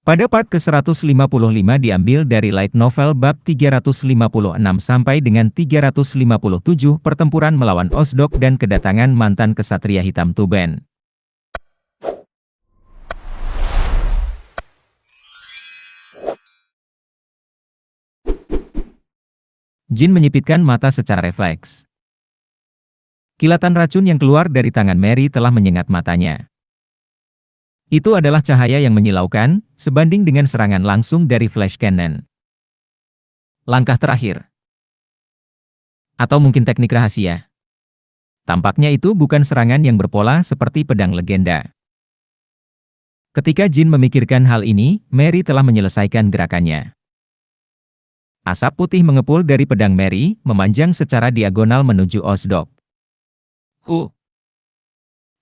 Pada part ke-155 diambil dari light novel bab 356 sampai dengan 357 pertempuran melawan Osdok dan kedatangan mantan kesatria hitam Tuben. Jin menyipitkan mata secara refleks. Kilatan racun yang keluar dari tangan Mary telah menyengat matanya. Itu adalah cahaya yang menyilaukan, sebanding dengan serangan langsung dari flash cannon. Langkah terakhir. Atau mungkin teknik rahasia. Tampaknya itu bukan serangan yang berpola seperti pedang legenda. Ketika Jin memikirkan hal ini, Mary telah menyelesaikan gerakannya. Asap putih mengepul dari pedang Mary, memanjang secara diagonal menuju Osdok.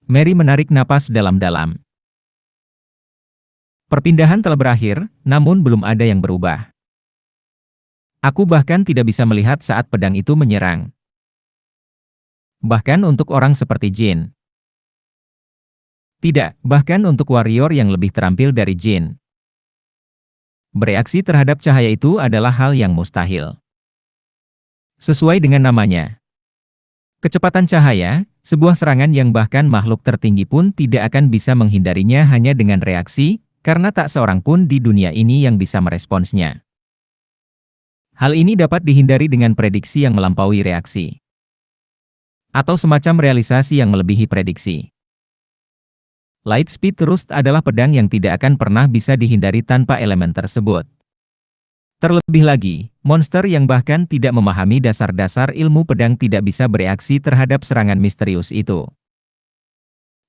Mary menarik napas dalam-dalam. Perpindahan telah berakhir, namun belum ada yang berubah. Aku bahkan tidak bisa melihat saat pedang itu menyerang. Bahkan untuk orang seperti Jin. Tidak, bahkan untuk warrior yang lebih terampil dari Jin. Bereaksi terhadap cahaya itu adalah hal yang mustahil. Sesuai dengan namanya. Kecepatan cahaya, sebuah serangan yang bahkan makhluk tertinggi pun tidak akan bisa menghindarinya hanya dengan reaksi, karena tak seorang pun di dunia ini yang bisa meresponsnya. Hal ini dapat dihindari dengan prediksi yang melampaui reaksi. Atau semacam realisasi yang melebihi prediksi. Lightspeed Thrust adalah pedang yang tidak akan pernah bisa dihindari tanpa elemen tersebut. Terlebih lagi, monster yang bahkan tidak memahami dasar-dasar ilmu pedang tidak bisa bereaksi terhadap serangan misterius itu.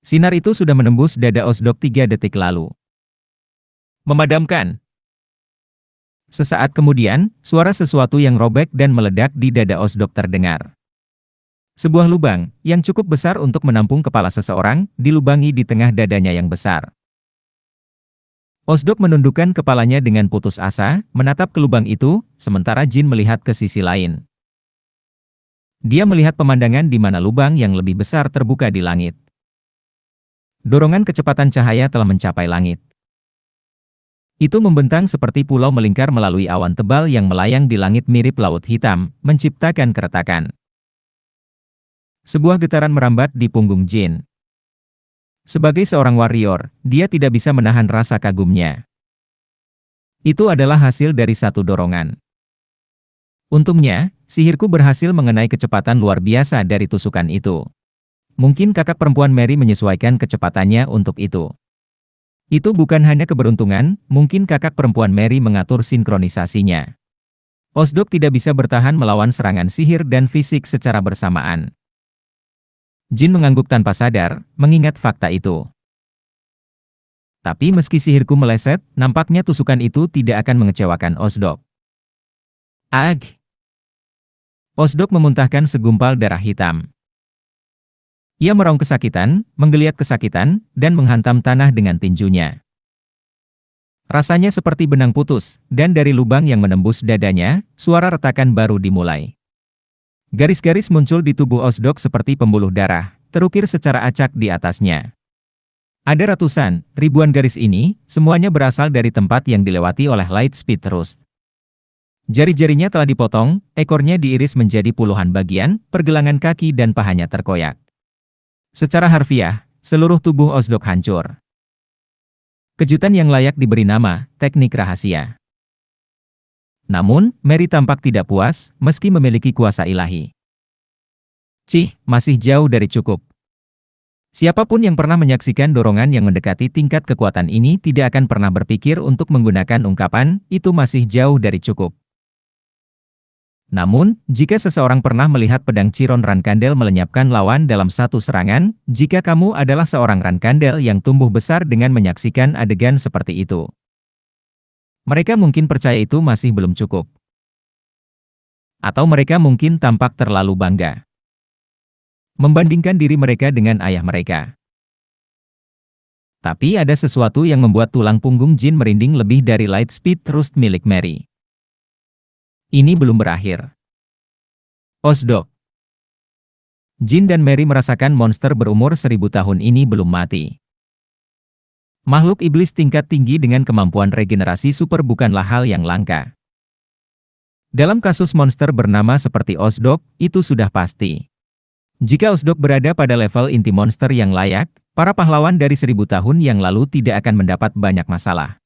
Sinar itu sudah menembus dada Osdok 3 detik lalu. Memadamkan. Sesaat kemudian, suara sesuatu yang robek dan meledak di dada Osdok terdengar. Sebuah lubang, yang cukup besar untuk menampung kepala seseorang, dilubangi di tengah dadanya yang besar. Osdok menundukkan kepalanya dengan putus asa, menatap ke lubang itu, sementara Jin melihat ke sisi lain. Dia melihat pemandangan di mana lubang yang lebih besar terbuka di langit. Dorongan kecepatan cahaya telah mencapai langit. Itu membentang seperti pulau melingkar melalui awan tebal yang melayang di langit mirip laut hitam, menciptakan keretakan. Sebuah getaran merambat di punggung Jin. Sebagai seorang warrior, dia tidak bisa menahan rasa kagumnya. Itu adalah hasil dari satu dorongan. Untungnya, sihirku berhasil mengenai kecepatan luar biasa dari tusukan itu. Mungkin kakak perempuan Mary menyesuaikan kecepatannya untuk itu. Itu bukan hanya keberuntungan, mungkin kakak perempuan Mary mengatur sinkronisasinya. Osdok tidak bisa bertahan melawan serangan sihir dan fisik secara bersamaan. Jin mengangguk tanpa sadar, mengingat fakta itu. Tapi meski sihirku meleset, nampaknya tusukan itu tidak akan mengecewakan Osdok. Ag! Osdok memuntahkan segumpal darah hitam. Ia meraung kesakitan, menggeliat kesakitan, dan menghantam tanah dengan tinjunya. Rasanya seperti benang putus, dan dari lubang yang menembus dadanya, suara retakan baru dimulai. Garis-garis muncul di tubuh Osdok seperti pembuluh darah, terukir secara acak di atasnya. Ada ratusan, ribuan garis ini, semuanya berasal dari tempat yang dilewati oleh Lightspeed Thrust. Jari-jarinya telah dipotong, ekornya diiris menjadi puluhan bagian, pergelangan kaki dan pahanya terkoyak. Secara harfiah, seluruh tubuh Osdok hancur. Kejutan yang layak diberi nama, teknik rahasia. Namun, Mary tampak tidak puas, meski memiliki kuasa ilahi. Masih jauh dari cukup. Siapapun yang pernah menyaksikan dorongan yang mendekati tingkat kekuatan ini tidak akan pernah berpikir untuk menggunakan ungkapan, itu masih jauh dari cukup. Namun, jika seseorang pernah melihat pedang Chiron Rankandel melenyapkan lawan dalam satu serangan, jika kamu adalah seorang Rankandel yang tumbuh besar dengan menyaksikan adegan seperti itu, mereka mungkin percaya itu masih belum cukup. Atau mereka mungkin tampak terlalu bangga. Membandingkan diri mereka dengan ayah mereka. Tapi ada sesuatu yang membuat tulang punggung Jin merinding lebih dari Lightspeed Thrust milik Mary. Ini belum berakhir. Osdok. Jin dan Mary merasakan monster berumur 1000 tahun ini belum mati. Makhluk iblis tingkat tinggi dengan kemampuan regenerasi super bukanlah hal yang langka. Dalam kasus monster bernama seperti Osdok, itu sudah pasti. Jika Osdok berada pada level inti monster yang layak, para pahlawan dari 1000 tahun yang lalu tidak akan mendapat banyak masalah.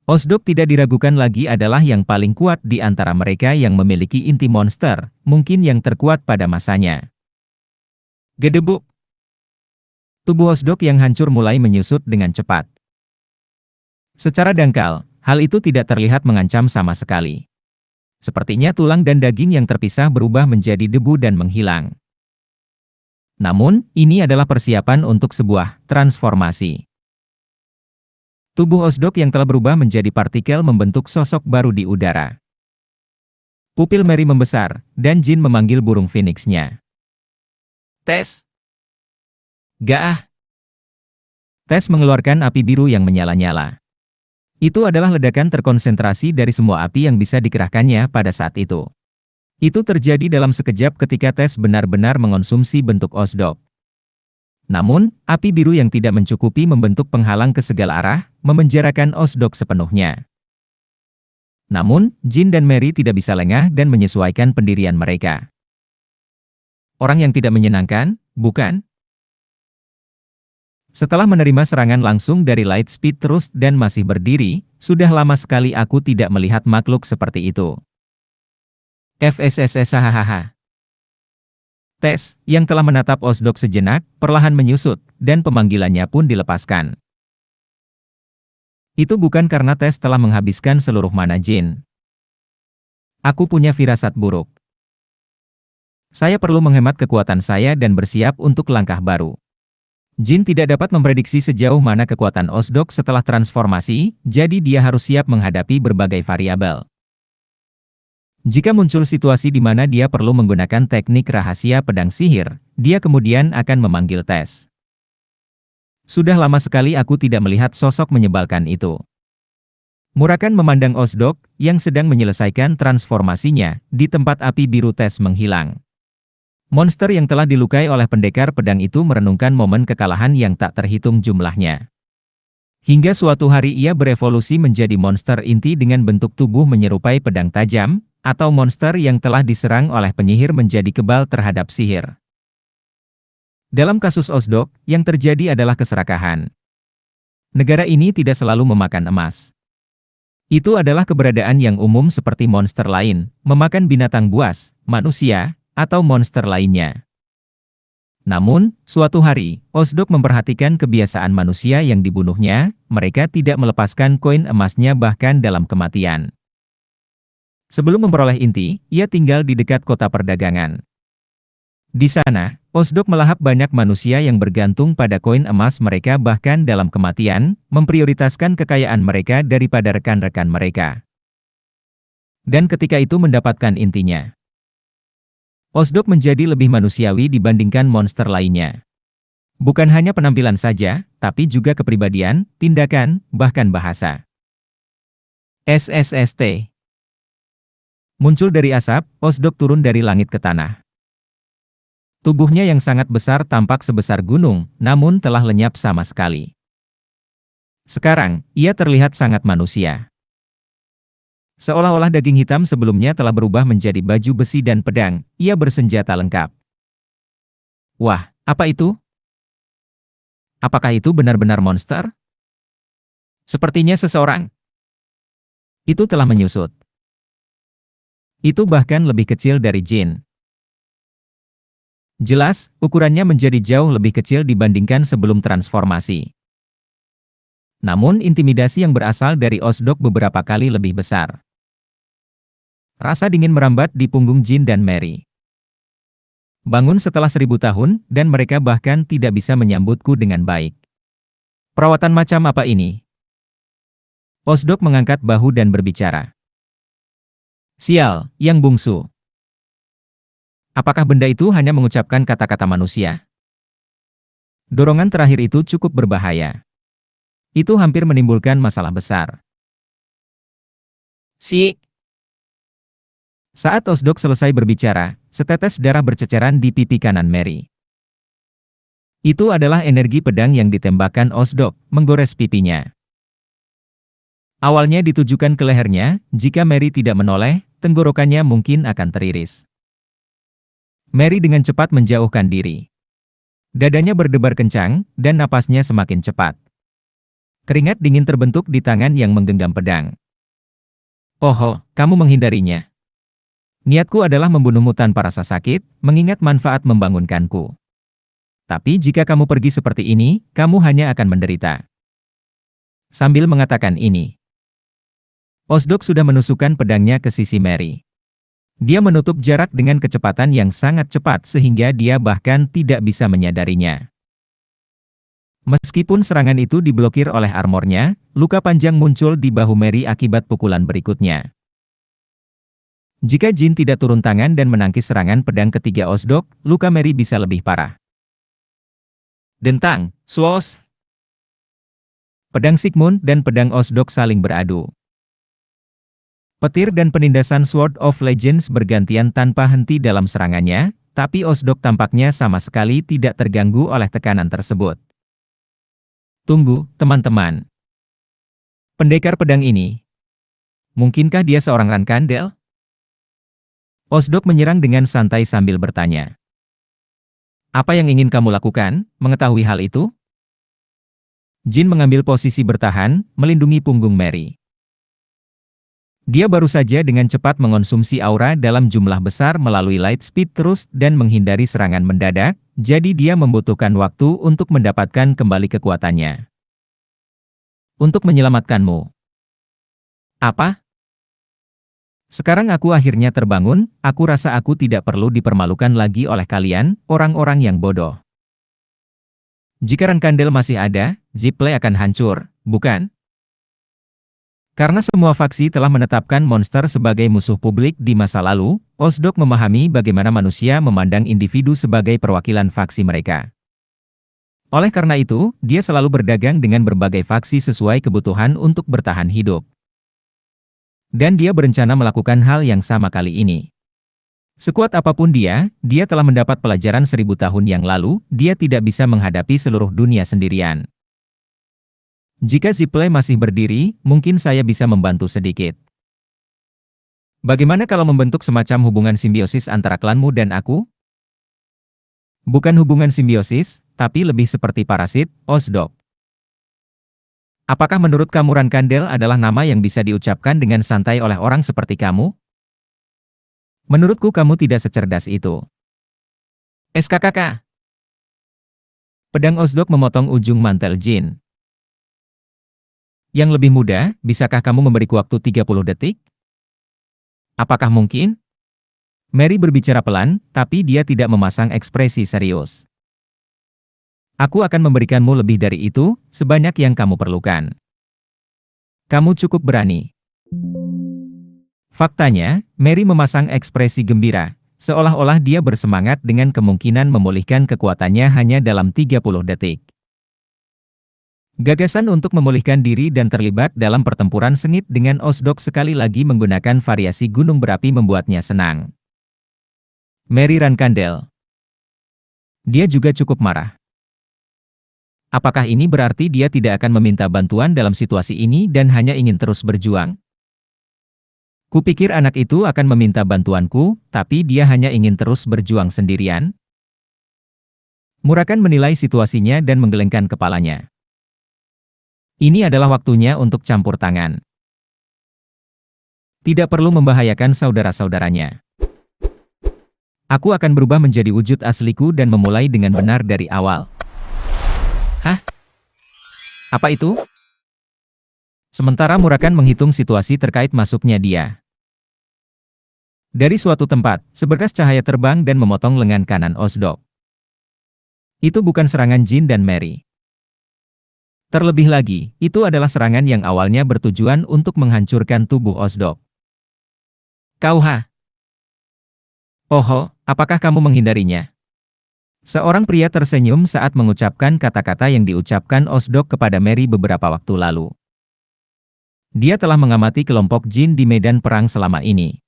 Osdok tidak diragukan lagi adalah yang paling kuat di antara mereka yang memiliki inti monster, mungkin yang terkuat pada masanya. Gedebuk. Tubuh Osdok yang hancur mulai menyusut dengan cepat. Secara dangkal, hal itu tidak terlihat mengancam sama sekali. Sepertinya tulang dan daging yang terpisah berubah menjadi debu dan menghilang. Namun, ini adalah persiapan untuk sebuah transformasi. Tubuh Osdok yang telah berubah menjadi partikel membentuk sosok baru di udara. Pupil Mary membesar, dan Jin memanggil burung phoenix-nya. Tes. Gaah. Tes mengeluarkan api biru yang menyala-nyala. Itu adalah ledakan terkonsentrasi dari semua api yang bisa dikerahkannya pada saat itu. Itu terjadi dalam sekejap ketika Tes benar-benar mengonsumsi bentuk Osdok. Namun, api biru yang tidak mencukupi membentuk penghalang ke segala arah, memenjarakan Osdok sepenuhnya. Namun, Jin dan Mary tidak bisa lengah dan menyesuaikan pendirian mereka. Orang yang tidak menyenangkan, bukan? Setelah menerima serangan langsung dari Lightspeed terus dan masih berdiri, sudah lama sekali aku tidak melihat makhluk seperti itu. FSSS hahaha. Tes, yang telah menatap Osdok sejenak, perlahan menyusut, dan pemanggilannya pun dilepaskan. Itu bukan karena Tes telah menghabiskan seluruh mana Jin. Aku punya firasat buruk. Saya perlu menghemat kekuatan saya dan bersiap untuk langkah baru. Jin tidak dapat memprediksi sejauh mana kekuatan Osdok setelah transformasi, jadi dia harus siap menghadapi berbagai variabel. Jika muncul situasi di mana dia perlu menggunakan teknik rahasia pedang sihir, dia kemudian akan memanggil Tes. Sudah lama sekali aku tidak melihat sosok menyebalkan itu. Murakan memandang Osdok, yang sedang menyelesaikan transformasinya, di tempat api biru Tes menghilang. Monster yang telah dilukai oleh pendekar pedang itu merenungkan momen kekalahan yang tak terhitung jumlahnya. Hingga suatu hari ia berevolusi menjadi monster inti dengan bentuk tubuh menyerupai pedang tajam, atau monster yang telah diserang oleh penyihir menjadi kebal terhadap sihir. Dalam kasus Osdok, yang terjadi adalah keserakahan. Negara ini tidak selalu memakan emas. Itu adalah keberadaan yang umum seperti monster lain, memakan binatang buas, manusia, atau monster lainnya. Namun, suatu hari, Osdok memperhatikan kebiasaan manusia yang dibunuhnya, mereka tidak melepaskan koin emasnya bahkan dalam kematian. Sebelum memperoleh inti, ia tinggal di dekat kota perdagangan. Di sana, Osdok melahap banyak manusia yang bergantung pada koin emas mereka bahkan dalam kematian, memprioritaskan kekayaan mereka daripada rekan-rekan mereka. Dan ketika itu mendapatkan intinya. Osdok menjadi lebih manusiawi dibandingkan monster lainnya. Bukan hanya penampilan saja, tapi juga kepribadian, tindakan, bahkan bahasa. SSST. Muncul dari asap, Osdok turun dari langit ke tanah. Tubuhnya yang sangat besar tampak sebesar gunung, namun telah lenyap sama sekali. Sekarang, ia terlihat sangat manusia. Seolah-olah daging hitam sebelumnya telah berubah menjadi baju besi dan pedang, ia bersenjata lengkap. Wah, apa itu? Apakah itu benar-benar monster? Sepertinya seseorang. Itu telah menyusut. Itu bahkan lebih kecil dari Jin. Jelas, ukurannya menjadi jauh lebih kecil dibandingkan sebelum transformasi. Namun intimidasi yang berasal dari Osdok beberapa kali lebih besar. Rasa dingin merambat di punggung Jin dan Mary. Bangun setelah 1000 tahun, dan mereka bahkan tidak bisa menyambutku dengan baik. Perawatan macam apa ini? Osdok mengangkat bahu dan berbicara. Sial, yang bungsu. Apakah benda itu hanya mengucapkan kata-kata manusia? Dorongan terakhir itu cukup berbahaya. Itu hampir menimbulkan masalah besar. Saat Osdok selesai berbicara, setetes darah berceceran di pipi kanan Mary. Itu adalah energi pedang yang ditembakkan Osdok, menggores pipinya. Awalnya ditujukan ke lehernya, jika Mary tidak menoleh, tenggorokannya mungkin akan teriris. Mary dengan cepat menjauhkan diri. Dadanya berdebar kencang, dan napasnya semakin cepat. Keringat dingin terbentuk di tangan yang menggenggam pedang. Oh, kamu menghindarinya. Niatku adalah membunuhmu tanpa rasa sakit, mengingat manfaat membangunkanku. Tapi jika kamu pergi seperti ini, kamu hanya akan menderita. Sambil mengatakan ini, Osdok sudah menusukkan pedangnya ke sisi Mary. Dia menutup jarak dengan kecepatan yang sangat cepat sehingga dia bahkan tidak bisa menyadarinya. Meskipun serangan itu diblokir oleh armornya, luka panjang muncul di bahu Mary akibat pukulan berikutnya. Jika Jin tidak turun tangan dan menangkis serangan pedang ketiga Osdok, luka Mary bisa lebih parah. Dentang, swos. Pedang Sigmund dan pedang Osdok saling beradu. Petir dan penindasan Sword of Legends bergantian tanpa henti dalam serangannya, tapi Osdok tampaknya sama sekali tidak terganggu oleh tekanan tersebut. Tunggu, teman-teman. Pendekar pedang ini. Mungkinkah dia seorang Rankandel? Osdok menyerang dengan santai sambil bertanya. Apa yang ingin kamu lakukan, mengetahui hal itu? Jin mengambil posisi bertahan, melindungi punggung Mary. Dia baru saja dengan cepat mengonsumsi aura dalam jumlah besar melalui light speed terus dan menghindari serangan mendadak, jadi dia membutuhkan waktu untuk mendapatkan kembali kekuatannya. Untuk menyelamatkanmu. Apa? Sekarang aku akhirnya terbangun, aku rasa aku tidak perlu dipermalukan lagi oleh kalian, orang-orang yang bodoh. Jika Rankandel masih ada, Zippley akan hancur, bukan? Karena semua faksi telah menetapkan monster sebagai musuh publik di masa lalu, Osdok memahami bagaimana manusia memandang individu sebagai perwakilan faksi mereka. Oleh karena itu, dia selalu berdagang dengan berbagai faksi sesuai kebutuhan untuk bertahan hidup. Dan dia berencana melakukan hal yang sama kali ini. Sekuat apapun dia telah mendapat pelajaran 1000 tahun yang lalu, dia tidak bisa menghadapi seluruh dunia sendirian. Jika Zippley masih berdiri, mungkin saya bisa membantu sedikit. Bagaimana kalau membentuk semacam hubungan simbiosis antara klanmu dan aku? Bukan hubungan simbiosis, tapi lebih seperti parasit, Osdok. Apakah menurut kamu Rankandel adalah nama yang bisa diucapkan dengan santai oleh orang seperti kamu? Menurutku kamu tidak secerdas itu. SKKK. Pedang Osdok memotong ujung mantel Jin. Yang lebih mudah, bisakah kamu memberiku waktu 30 detik? Apakah mungkin? Mary berbicara pelan, tapi dia tidak memasang ekspresi serius. Aku akan memberikanmu lebih dari itu, sebanyak yang kamu perlukan. Kamu cukup berani. Faktanya, Mary memasang ekspresi gembira, seolah-olah dia bersemangat dengan kemungkinan memulihkan kekuatannya hanya dalam 30 detik. Gagasan untuk memulihkan diri dan terlibat dalam pertempuran sengit dengan Osdok sekali lagi menggunakan variasi gunung berapi membuatnya senang. Mary Rankandel. Dia juga cukup marah. Apakah ini berarti dia tidak akan meminta bantuan dalam situasi ini dan hanya ingin terus berjuang? Kupikir anak itu akan meminta bantuanku, tapi dia hanya ingin terus berjuang sendirian. Murakan menilai situasinya dan menggelengkan kepalanya. Ini adalah waktunya untuk campur tangan. Tidak perlu membahayakan saudara-saudaranya. Aku akan berubah menjadi wujud asliku dan memulai dengan benar dari awal. Hah? Apa itu? Sementara Murakan menghitung situasi terkait masuknya dia. Dari suatu tempat, seberkas cahaya terbang dan memotong lengan kanan Osdok. Itu bukan serangan Jin dan Mary. Terlebih lagi, itu adalah serangan yang awalnya bertujuan untuk menghancurkan tubuh Osdok. Kauha. Oho, apakah kamu menghindarinya? Seorang pria tersenyum saat mengucapkan kata-kata yang diucapkan Osdok kepada Mary beberapa waktu lalu. Dia telah mengamati kelompok Jin di medan perang selama ini.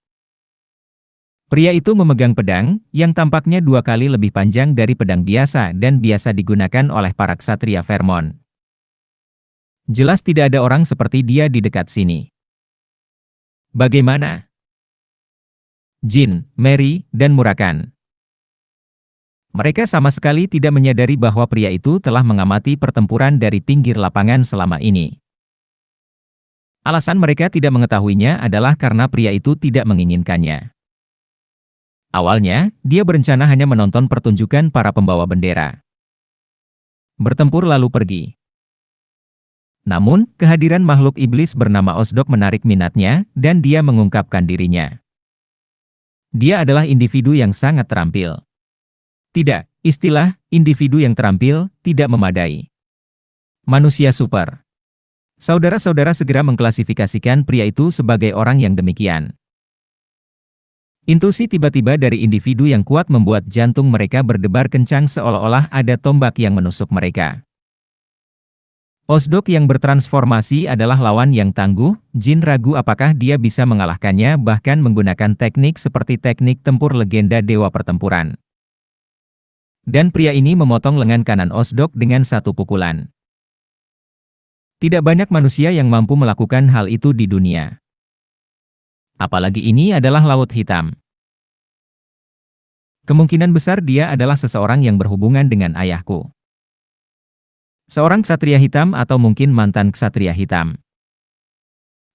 Pria itu memegang pedang, yang tampaknya 2 kali lebih panjang dari pedang biasa dan biasa digunakan oleh para ksatria Vermont. Jelas tidak ada orang seperti dia di dekat sini. Bagaimana? Jin, Mary, dan Murakan. Mereka sama sekali tidak menyadari bahwa pria itu telah mengamati pertempuran dari pinggir lapangan selama ini. Alasan mereka tidak mengetahuinya adalah karena pria itu tidak menginginkannya. Awalnya, dia berencana hanya menonton pertunjukan para pembawa bendera. Bertempur lalu pergi. Namun, kehadiran makhluk iblis bernama Osdok menarik minatnya, dan dia mengungkapkan dirinya. Dia adalah individu yang sangat terampil. Tidak, istilah individu yang terampil tidak memadai. Manusia super. Saudara-saudara segera mengklasifikasikan pria itu sebagai orang yang demikian. Intuisi tiba-tiba dari individu yang kuat membuat jantung mereka berdebar kencang seolah-olah ada tombak yang menusuk mereka. Osdok yang bertransformasi adalah lawan yang tangguh, Jin ragu apakah dia bisa mengalahkannya bahkan menggunakan teknik seperti teknik tempur legenda dewa pertempuran. Dan pria ini memotong lengan kanan Osdok dengan satu pukulan. Tidak banyak manusia yang mampu melakukan hal itu di dunia. Apalagi ini adalah Laut Hitam. Kemungkinan besar dia adalah seseorang yang berhubungan dengan ayahku. Seorang ksatria hitam atau mungkin mantan ksatria hitam.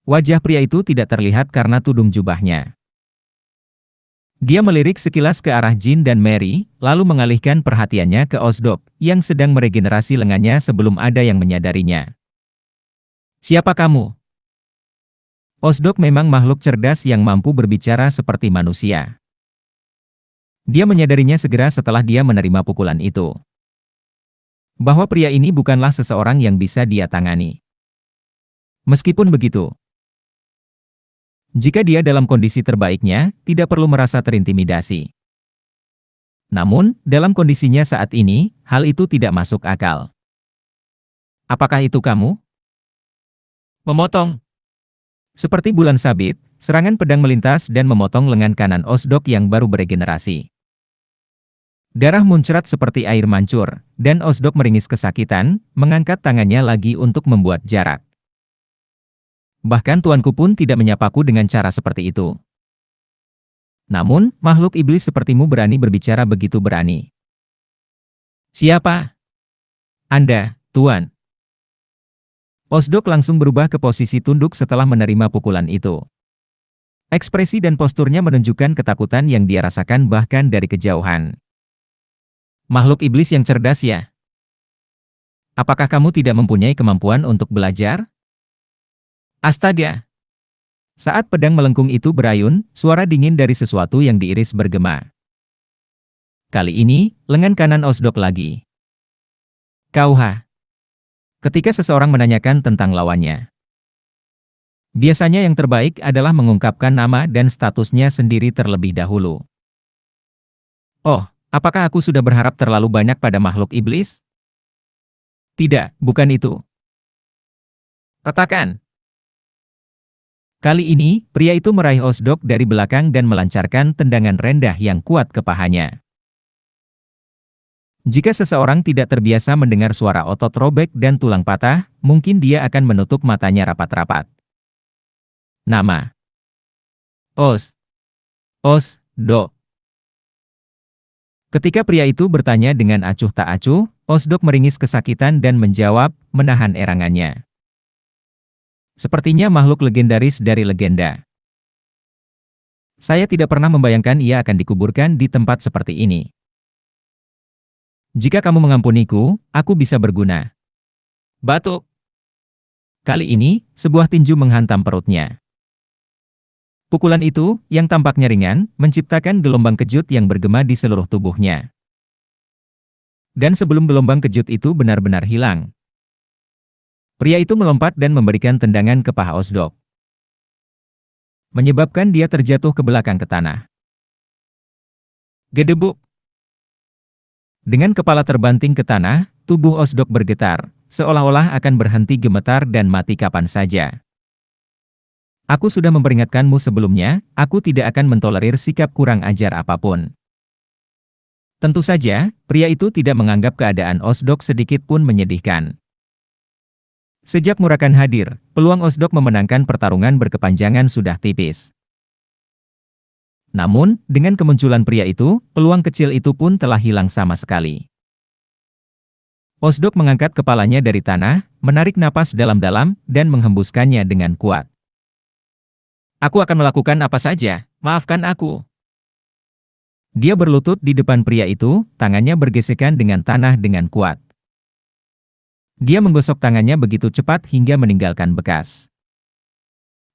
Wajah pria itu tidak terlihat karena tudung jubahnya. Dia melirik sekilas ke arah Jin dan Mary, lalu mengalihkan perhatiannya ke Osdok, yang sedang meregenerasi lengannya sebelum ada yang menyadarinya. Siapa kamu? Osdok memang makhluk cerdas yang mampu berbicara seperti manusia. Dia menyadarinya segera setelah dia menerima pukulan itu. Bahwa pria ini bukanlah seseorang yang bisa dia tangani. Meskipun begitu, jika dia dalam kondisi terbaiknya, tidak perlu merasa terintimidasi. Namun, dalam kondisinya saat ini, hal itu tidak masuk akal. Apakah itu kamu? Memotong. Seperti bulan sabit, serangan pedang melintas dan memotong lengan kanan Osdok yang baru beregenerasi. Darah muncrat seperti air mancur, dan Osdok meringis kesakitan, mengangkat tangannya lagi untuk membuat jarak. Bahkan tuanku pun tidak menyapaku dengan cara seperti itu. Namun, makhluk iblis sepertimu berani berbicara begitu berani. Siapa? Anda, Tuan. Osdok langsung berubah ke posisi tunduk setelah menerima pukulan itu. Ekspresi dan posturnya menunjukkan ketakutan yang dia rasakan bahkan dari kejauhan. Makhluk iblis yang cerdas ya? Apakah kamu tidak mempunyai kemampuan untuk belajar? Astaga! Saat pedang melengkung itu berayun, suara dingin dari sesuatu yang diiris bergema. Kali ini, lengan kanan Osdok lagi. Kauha. Ketika seseorang menanyakan tentang lawannya, biasanya yang terbaik adalah mengungkapkan nama dan statusnya sendiri terlebih dahulu. Oh, apakah aku sudah berharap terlalu banyak pada makhluk iblis? Tidak, bukan itu. Retakan. Kali ini, pria itu meraih Osdok dari belakang dan melancarkan tendangan rendah yang kuat ke pahanya. Jika seseorang tidak terbiasa mendengar suara otot robek dan tulang patah, mungkin dia akan menutup matanya rapat-rapat. Nama. Osdok. Ketika pria itu bertanya dengan acuh tak acuh, Osdok meringis kesakitan dan menjawab, menahan erangannya. Sepertinya makhluk legendaris dari legenda. Saya tidak pernah membayangkan ia akan dikuburkan di tempat seperti ini. Jika kamu mengampuniku, aku bisa berguna. Batuk. Kali ini, sebuah tinju menghantam perutnya. Pukulan itu, yang tampaknya ringan, menciptakan gelombang kejut yang bergema di seluruh tubuhnya. Dan sebelum gelombang kejut itu benar-benar hilang, pria itu melompat dan memberikan tendangan ke paha Osdok, menyebabkan dia terjatuh ke belakang ke tanah. Gedebuk. Dengan kepala terbanting ke tanah, tubuh Osdok bergetar, seolah-olah akan berhenti gemetar dan mati kapan saja. Aku sudah memperingatkanmu sebelumnya, aku tidak akan mentolerir sikap kurang ajar apapun. Tentu saja, pria itu tidak menganggap keadaan Osdok sedikit pun menyedihkan. Sejak Murakan hadir, peluang Osdok memenangkan pertarungan berkepanjangan sudah tipis. Namun, dengan kemunculan pria itu, peluang kecil itu pun telah hilang sama sekali. Osdok mengangkat kepalanya dari tanah, menarik napas dalam-dalam, dan menghembuskannya dengan kuat. Aku akan melakukan apa saja, maafkan aku. Dia berlutut di depan pria itu, tangannya bergesekan dengan tanah dengan kuat. Dia menggosok tangannya begitu cepat hingga meninggalkan bekas.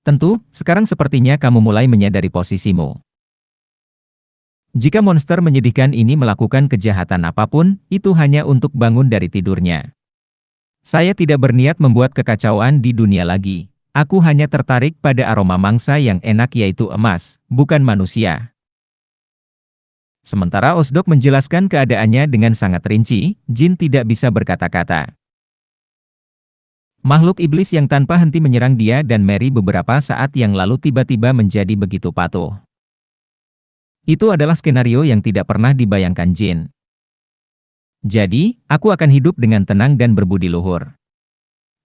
Tentu, sekarang sepertinya kamu mulai menyadari posisimu. Jika monster menyedihkan ini melakukan kejahatan apapun, itu hanya untuk bangun dari tidurnya. Saya tidak berniat membuat kekacauan di dunia lagi. Aku hanya tertarik pada aroma mangsa yang enak yaitu emas, bukan manusia. Sementara Osdok menjelaskan keadaannya dengan sangat rinci, Jin tidak bisa berkata-kata. Makhluk iblis yang tanpa henti menyerang dia dan Mary beberapa saat yang lalu tiba-tiba menjadi begitu patuh. Itu adalah skenario yang tidak pernah dibayangkan Jin. Jadi, aku akan hidup dengan tenang dan berbudi luhur.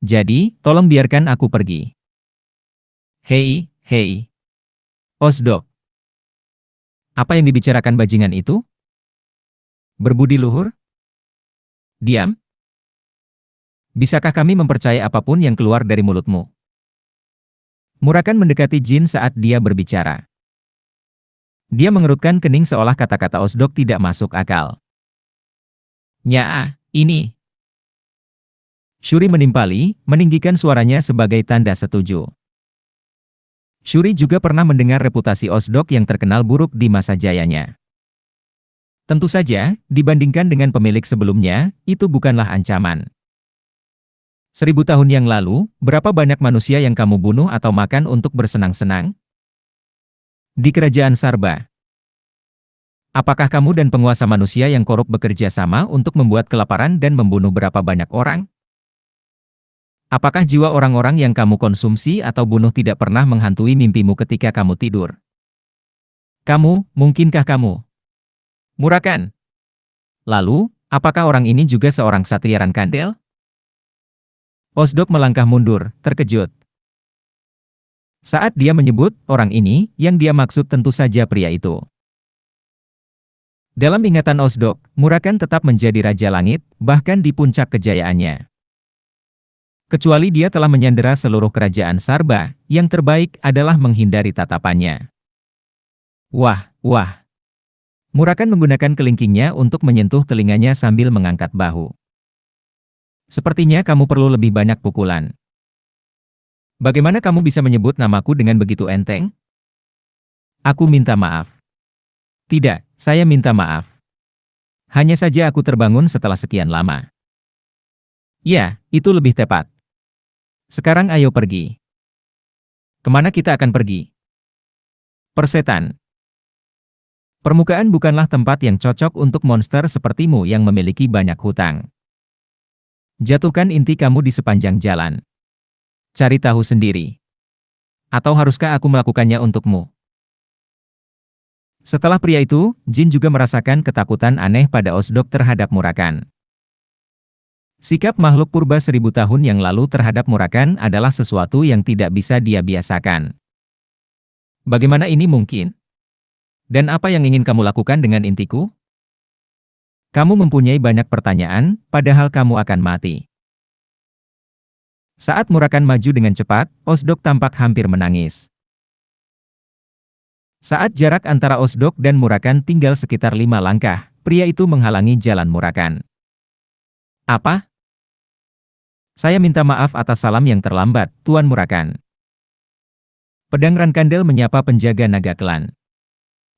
Jadi, tolong biarkan aku pergi. Hei, hei. Osdok. Apa yang dibicarakan bajingan itu? Berbudi luhur? Diam. Bisakah kami mempercayai apapun yang keluar dari mulutmu? Murakan mendekati Jin saat dia berbicara. Dia mengerutkan kening seolah kata-kata Osdok tidak masuk akal. Nyaa, ini. Shuri menimpali, meninggikan suaranya sebagai tanda setuju. Shuri juga pernah mendengar reputasi Osdok yang terkenal buruk di masa jayanya. Tentu saja, dibandingkan dengan pemilik sebelumnya, itu bukanlah ancaman. 1000 tahun yang lalu, berapa banyak manusia yang kamu bunuh atau makan untuk bersenang-senang? Di kerajaan Sarba. Apakah kamu dan penguasa manusia yang korup bekerja sama untuk membuat kelaparan dan membunuh berapa banyak orang? Apakah jiwa orang-orang yang kamu konsumsi atau bunuh tidak pernah menghantui mimpimu ketika kamu tidur? Kamu, mungkinkah kamu? Murakan. Lalu, apakah orang ini juga seorang satria Rankandel? Osdok melangkah mundur, terkejut. Saat dia menyebut orang ini, yang dia maksud tentu saja pria itu. Dalam ingatan Osdok, Murakan tetap menjadi Raja Langit, bahkan di puncak kejayaannya. Kecuali dia telah menyandera seluruh kerajaan Sarba, yang terbaik adalah menghindari tatapannya. Wah, wah. Murakan menggunakan kelingkingnya untuk menyentuh telinganya sambil mengangkat bahu. Sepertinya kamu perlu lebih banyak pukulan. Bagaimana kamu bisa menyebut namaku dengan begitu enteng? Aku minta maaf. Tidak, saya minta maaf. Hanya saja aku terbangun setelah sekian lama. Ya, itu lebih tepat. Sekarang ayo pergi. Kemana kita akan pergi? Persetan. Permukaan bukanlah tempat yang cocok untuk monster sepertimu yang memiliki banyak hutang. Jatuhkan inti kamu di sepanjang jalan. Cari tahu sendiri. Atau haruskah aku melakukannya untukmu? Setelah pria itu, Jin juga merasakan ketakutan aneh pada Osdok terhadap Murakan. Sikap makhluk purba 1000 tahun yang lalu terhadap Murakan adalah sesuatu yang tidak bisa dia biasakan. Bagaimana ini mungkin? Dan apa yang ingin kamu lakukan dengan intiku? Kamu mempunyai banyak pertanyaan, padahal kamu akan mati. Saat Murakan maju dengan cepat, Osdok tampak hampir menangis. Saat jarak antara Osdok dan Murakan tinggal sekitar 5 langkah, pria itu menghalangi jalan Murakan. Apa? Saya minta maaf atas salam yang terlambat, Tuan Murakan. Pedang Rankandel menyapa penjaga naga klan.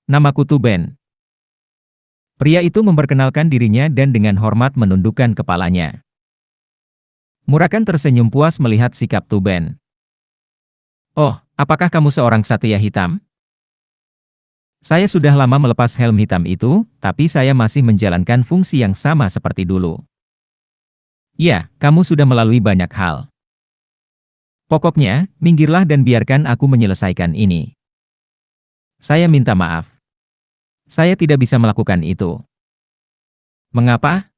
Namaku Tuben. Pria itu memperkenalkan dirinya dan dengan hormat menundukkan kepalanya. Murakan tersenyum puas melihat sikap Tuben. Oh, apakah kamu seorang Satria Hitam? Saya sudah lama melepas helm hitam itu, tapi saya masih menjalankan fungsi yang sama seperti dulu. Ya, kamu sudah melalui banyak hal. Pokoknya, minggirlah dan biarkan aku menyelesaikan ini. Saya minta maaf. Saya tidak bisa melakukan itu. Mengapa?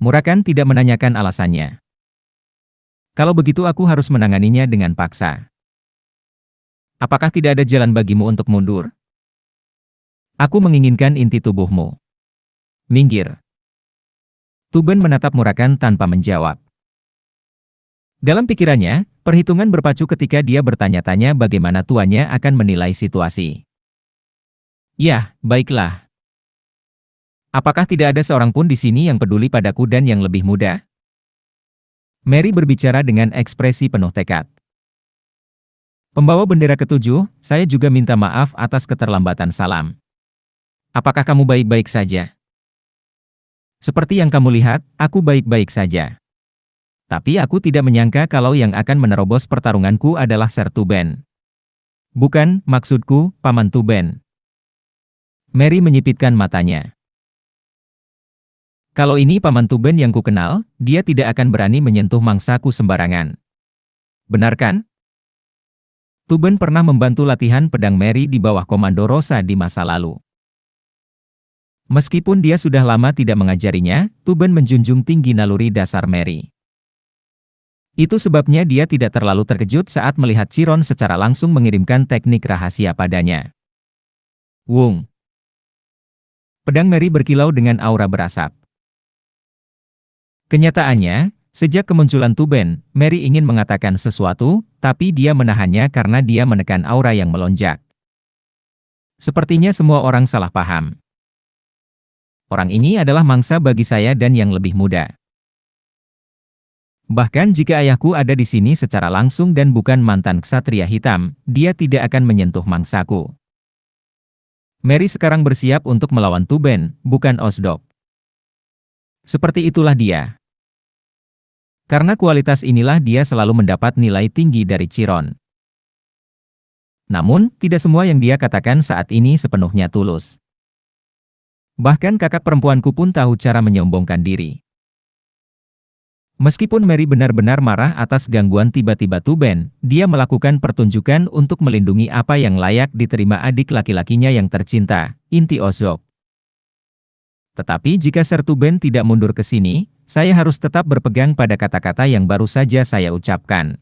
Murakan tidak menanyakan alasannya. Kalau begitu aku harus menanganinya dengan paksa. Apakah tidak ada jalan bagimu untuk mundur? Aku menginginkan inti tubuhmu. Minggir. Tuben menatap Murakan tanpa menjawab. Dalam pikirannya, perhitungan berpacu ketika dia bertanya-tanya bagaimana tuannya akan menilai situasi. Ya, baiklah. Apakah tidak ada seorang pun di sini yang peduli padaku dan yang lebih muda? Mary berbicara dengan ekspresi penuh tekad. Pembawa bendera ketujuh, saya juga minta maaf atas keterlambatan salam. Apakah kamu baik-baik saja? Seperti yang kamu lihat, aku baik-baik saja. Tapi aku tidak menyangka kalau yang akan menerobos pertarunganku adalah Ser Tuben. Bukan, maksudku, Paman Tuben. Mary menyipitkan matanya. Kalau ini Paman Tuben yang kukenal, dia tidak akan berani menyentuh mangsaku sembarangan. Benar kan? Tuben pernah membantu latihan pedang Mary di bawah komando Rosa di masa lalu. Meskipun dia sudah lama tidak mengajarinya, Tuben menjunjung tinggi naluri dasar Mary. Itu sebabnya dia tidak terlalu terkejut saat melihat Chiron secara langsung mengirimkan teknik rahasia padanya. Wung. Pedang Mary berkilau dengan aura berasap. Kenyataannya, sejak kemunculan Tuben, Mary ingin mengatakan sesuatu, tapi dia menahannya karena dia menekan aura yang melonjak. Sepertinya semua orang salah paham. Orang ini adalah mangsa bagi saya dan yang lebih muda. Bahkan jika ayahku ada di sini secara langsung dan bukan mantan ksatria hitam, dia tidak akan menyentuh mangsaku. Mary sekarang bersiap untuk melawan Tuben, bukan Osdok. Seperti itulah dia. Karena kualitas inilah dia selalu mendapat nilai tinggi dari Chiron. Namun, tidak semua yang dia katakan saat ini sepenuhnya tulus. Bahkan kakak perempuanku pun tahu cara menyombongkan diri. Meskipun Mary benar-benar marah atas gangguan tiba-tiba Tuben, dia melakukan pertunjukan untuk melindungi apa yang layak diterima adik laki-lakinya yang tercinta, inti Osdok. Tetapi jika Ser Tuben tidak mundur ke sini, saya harus tetap berpegang pada kata-kata yang baru saja saya ucapkan.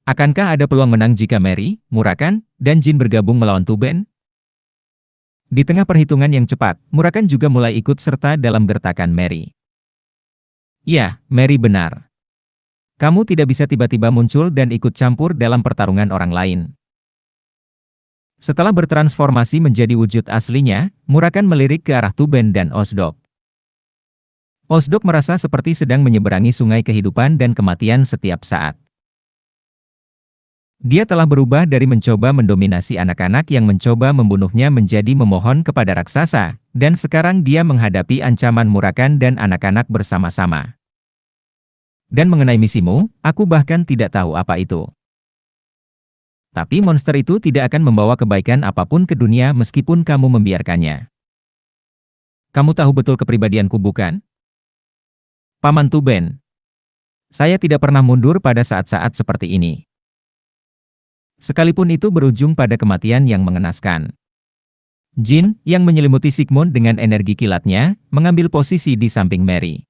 Akankah ada peluang menang jika Mary, Murakan, dan Jin bergabung melawan Tuben? Di tengah perhitungan yang cepat, Murakan juga mulai ikut serta dalam gertakan Mary. Ya, Mary benar. Kamu tidak bisa tiba-tiba muncul dan ikut campur dalam pertarungan orang lain. Setelah bertransformasi menjadi wujud aslinya, Murakan melirik ke arah Tuben dan Osdok. Osdok merasa seperti sedang menyeberangi sungai kehidupan dan kematian setiap saat. Dia telah berubah dari mencoba mendominasi anak-anak yang mencoba membunuhnya menjadi memohon kepada raksasa, dan sekarang dia menghadapi ancaman Murakan dan anak-anak bersama-sama. Dan mengenai misimu, aku bahkan tidak tahu apa itu. Tapi monster itu tidak akan membawa kebaikan apapun ke dunia meskipun kamu membiarkannya. Kamu tahu betul kepribadianku, bukan? Paman Tuben. Saya tidak pernah mundur pada saat-saat seperti ini. Sekalipun itu berujung pada kematian yang mengenaskan. Jin, yang menyelimuti Sigmund dengan energi kilatnya, mengambil posisi di samping Mary.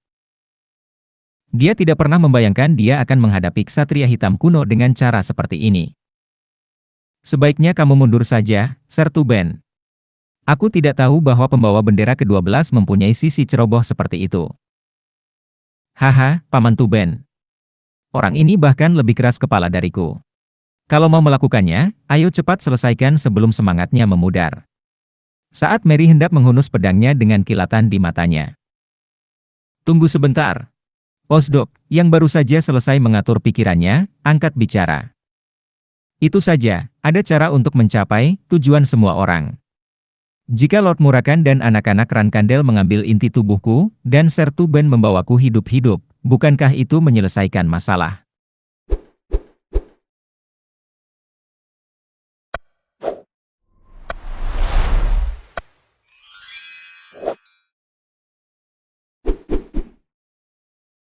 Dia tidak pernah membayangkan dia akan menghadapi ksatria hitam kuno dengan cara seperti ini. Sebaiknya kamu mundur saja, Ser Tuben. Aku tidak tahu bahwa pembawa bendera ke-12 mempunyai sisi ceroboh seperti itu. Haha, Paman Tuben. Orang ini bahkan lebih keras kepala dariku. Kalau mau melakukannya, ayo cepat selesaikan sebelum semangatnya memudar. Saat Mary hendak menghunus pedangnya dengan kilatan di matanya. Tunggu sebentar. Osdok, yang baru saja selesai mengatur pikirannya, angkat bicara. Itu saja, ada cara untuk mencapai tujuan semua orang. Jika Lord Murakan dan anak-anak Rankandel mengambil inti tubuhku, dan Ser Tuben membawaku hidup-hidup, bukankah itu menyelesaikan masalah?